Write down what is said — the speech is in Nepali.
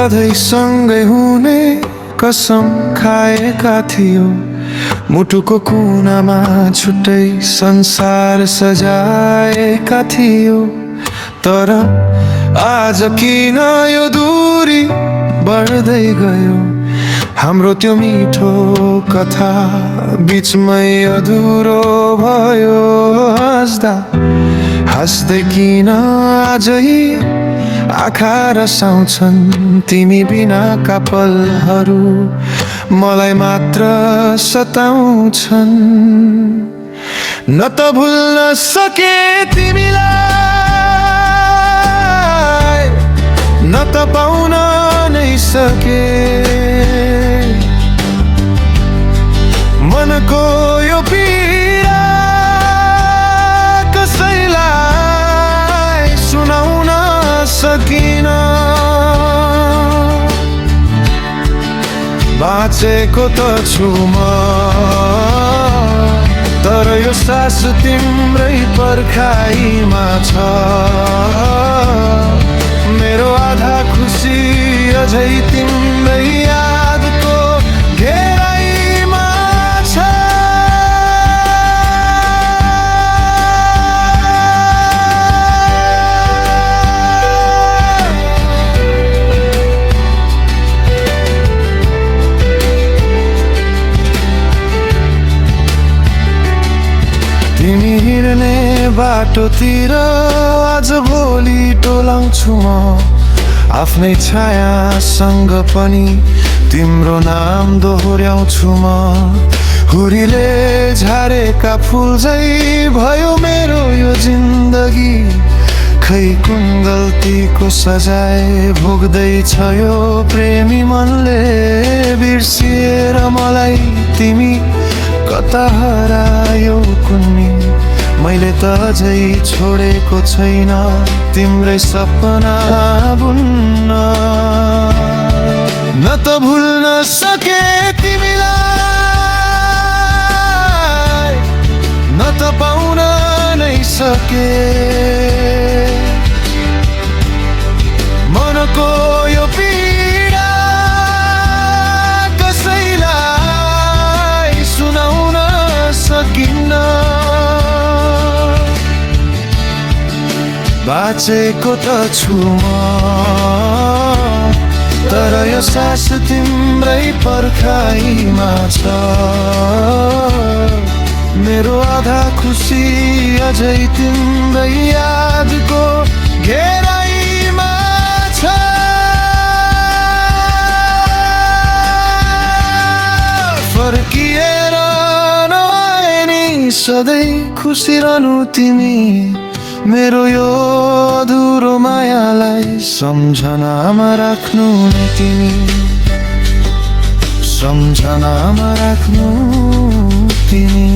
सधैँ सँगै हुने कसम खाएका थियौ। मुटुको कुनामा छुट्टै संसार सजाएका थियौ। तर आज किन यो दूरी बढ्दै गयो? हाम्रो त्यो मिठो कथा बिचमै अधुरो भयो। हाँस्दै किन आजै आँखा रसाउँछन्? तिमी बिनाका पलहरू मलाई मात्र सताउँछन्। न त भुल्न सके तिमीलाई, न त पाउन नै सके। मनको यो पीडा कसैलाई सुनाउन सकिन। बाँचेको त छु म, तर यो सास तिम्रै पर्खाइमा छ। मेरो आधा खुसी अझै तिम्रै यादको घेराइमा छ। तिमी हिँड्ने बाटोतिर आज भोलि टोलाउँछु म। आफ्नै छायासँग पनि तिम्रो नाम दोहोऱ्याउँछु म। हुरीले झारेका फुल झै भयो मेरो यो जिन्दगी। खै कुन गल्तीको सजाय भोग्दैछ यो प्रेमी मनले? बिर्सिएर मलाई तिमी कता हरायो कुन्नी? मैले त अझै छोडेको छैन तिम्रै सपना बुन्न। न त भुल्न सके तिमीलाई, न त पाउन नै सके। मनको यो पीडा कसैलाई सुनाउन सकिन्न। बाँचेको त छु म, तर यो सास तिम्रै पर्खाइमा छ। मेरो आधा खुसी अझै तिम्रै यादको घेराइमा छ। फर्किएर नआए नि सधैँ खुसी रहनु तिमी। मेरो यो अधुरो मायालाई सम्झनामा राख्नु नि तिमी। सम्झनामा राख्नु तिमी।